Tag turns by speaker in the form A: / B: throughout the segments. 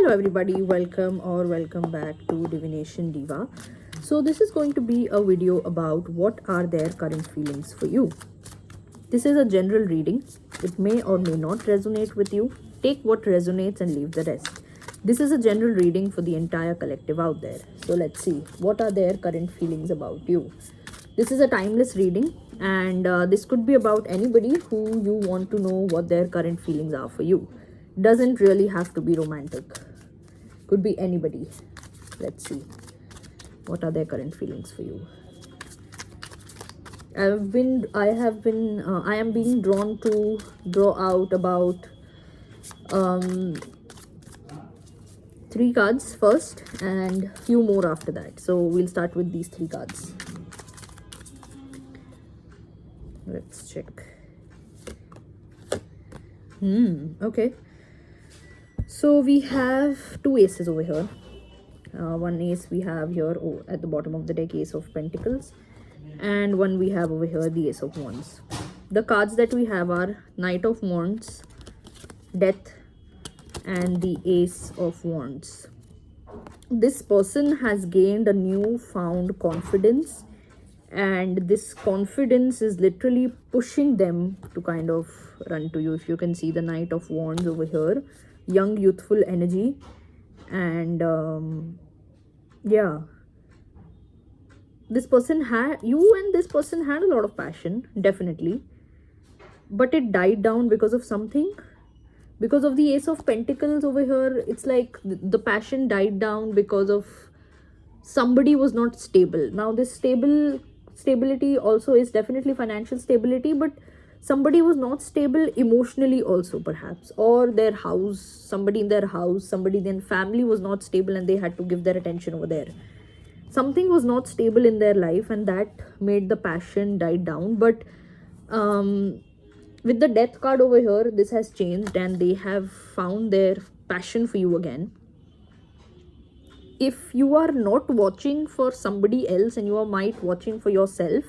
A: Hello everybody, welcome back to Divination Diva. So this is going to be a video about what are their current feelings for you. This is a general reading. It may or may not resonate with you. Take what resonates and leave the rest. This is a general reading for the entire collective out there. So let's see, what are their current feelings about you. This is a timeless reading, and this could be about anybody who you want to know what their current feelings are for you. Doesn't really have to be romantic. Could be anybody. Let's see. What are their current feelings for you? I am being drawn to draw out about 3 cards first and few more after that. So we'll start with these 3 cards. Let's check. Okay. So we have 2 aces over here. One ace we have here at the bottom of the deck, Ace of Pentacles, and one we have over here, the Ace of Wands. The cards that we have are Knight of Wands, Death, and the Ace of Wands. This person has gained a newfound confidence, and this confidence is literally pushing them to kind of run to you. If you can see the Knight of Wands over here, young youthful energy, and yeah, this person had a lot of passion, definitely, but it died down because of something. Because of the Ace of Pentacles over here, it's like the passion died down because of somebody was not stable. Now this stability also is definitely financial stability, but somebody was not stable emotionally also, perhaps, or their house, somebody in their house, somebody in their family was not stable and they had to give their attention over there. Something was not stable in their life and that made the passion die down. But with the Death card over here, this has changed and they have found their passion for you again. If you are not watching for somebody else and you might watching for yourself,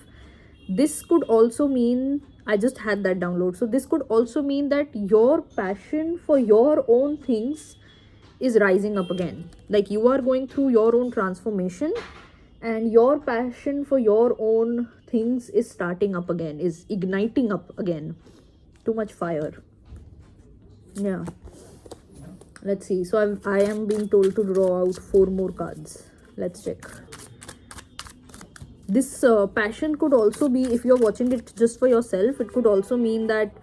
A: this could also mean, I just had that download, so this could also mean that your passion for your own things is rising up again. Like you are going through your own transformation and your passion for your own things is starting up again, is igniting up again. Too much fire. Yeah. Let's see. So I am being told to draw out 4 more cards. Let's check. This passion could also be, if you're watching it just for yourself, it could also mean that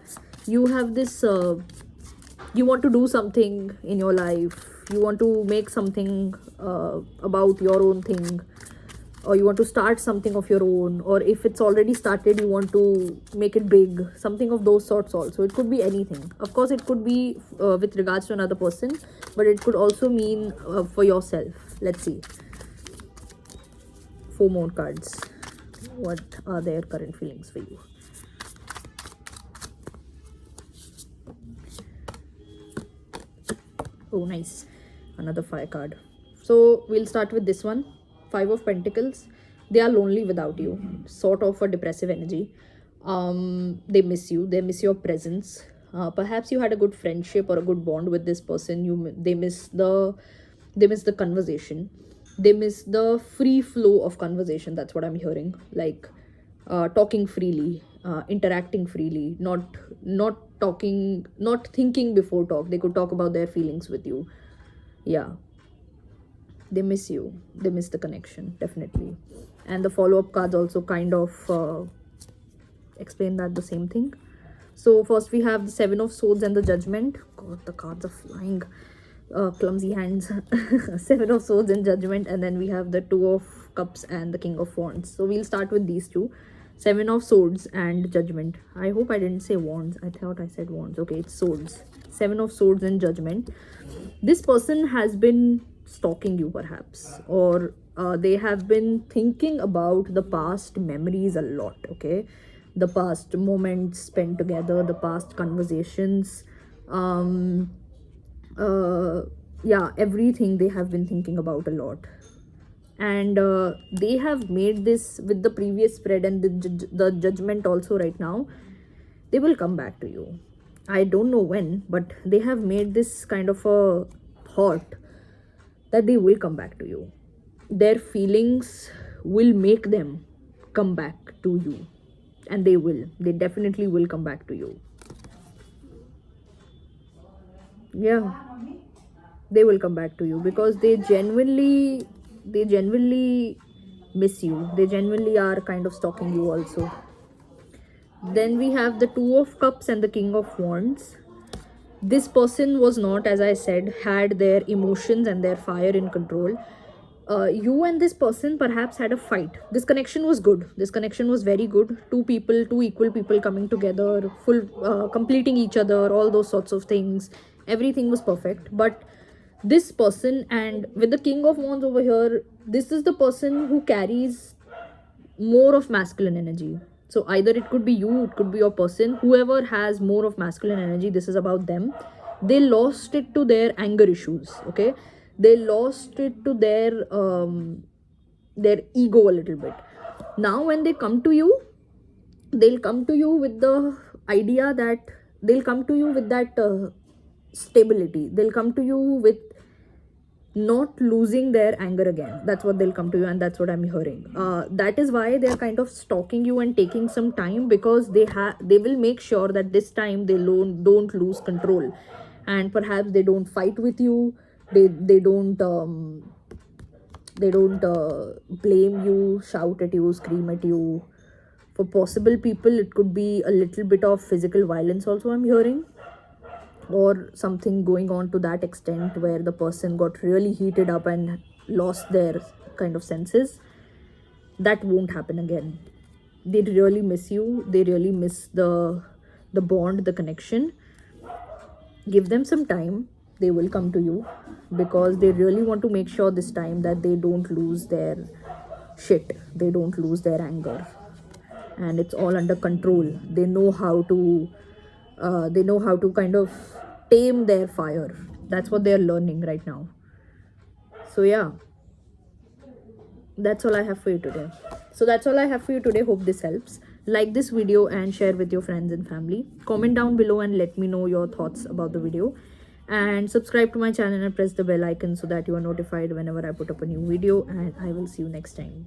A: you have this, you want to do something in your life, you want to make something about your own thing, or you want to start something of your own, or if it's already started, you want to make it big, something of those sorts also. It could be anything. Of course, it could be with regards to another person, but it could also mean for yourself. Let's see. 4 more cards. What are their current feelings for you? Oh, nice. Another fire card. So we'll start with this one. 5 of Pentacles. They are lonely without you. Sort of a depressive energy. They miss you. They miss your presence. Perhaps you had a good friendship or a good bond with this person. They miss the conversation. They miss the free flow of conversation. That's what I'm hearing. Like talking freely, interacting freely, not talking, not thinking before talk. They could talk about their feelings with you. Yeah. They miss you. They miss the connection, definitely. And the follow-up cards also kind of explain that the same thing. So first we have the 7 of Swords and the Judgment. God, the cards are flying. Clumsy hands. 7 of Swords and Judgment, and then we have the 2 of Cups and the King of Wands. So we'll start with these 2. 7 of Swords and Judgment. I hope I didn't say Wands. I thought I said Wands. Okay, it's Swords. 7 of Swords and Judgment. This person has been stalking you, perhaps, or they have been thinking about the past memories a lot. Okay, the past moments spent together, the past conversations, yeah, everything they have been thinking about a lot. And they have made this with the previous spread and the Judgment also. Right now they will come back to you. I don't know when, but they have made this kind of a thought that they will come back to you. Their feelings will make them come back to you, and they definitely will come back to you. Yeah, they will come back to you because they genuinely miss you. They genuinely are kind of stalking you also. Then we have the Two of Cups and the King of Wands. This person was not, as I said, had their emotions and their fire in control. You and this person perhaps had a fight. This connection was good. This connection was very good. Two people, two equal people coming together, full completing each other, all those sorts of things. Everything was perfect. But this person, and with the King of Wands over here, this is the person who carries more of masculine energy. So either it could be you, it could be your person, whoever has more of masculine energy. This is about them. They lost it to their anger issues. Okay, they lost it to their ego a little bit. Now when they come to you, they'll come to you with the idea that they'll come to you with that stability. They'll come to you with not losing their anger again. That's what they'll come to you, and that's what I'm hearing. That is why they're kind of stalking you and taking some time, because they will make sure that this time they don't lose control, and perhaps they don't fight with you. They don't blame you, shout at you, scream at you. For possible people, it could be a little bit of physical violence also, I'm hearing, or something going on to that extent where the person got really heated up and lost their kind of senses. That won't happen again. They really miss you. They really miss the bond, the connection. Give them some time. They will come to you because they really want to make sure this time that they don't lose their shit. They don't lose their anger, and it's all under control. They know how to kind of tame their fire. That's what they're learning right now. So yeah, that's all I have for you today. Hope this helps. Like this video and share with your friends and family. Comment down below and let me know your thoughts about the video, and subscribe to my channel and press the bell icon so that you are notified whenever I put up a new video, and I will see you next time.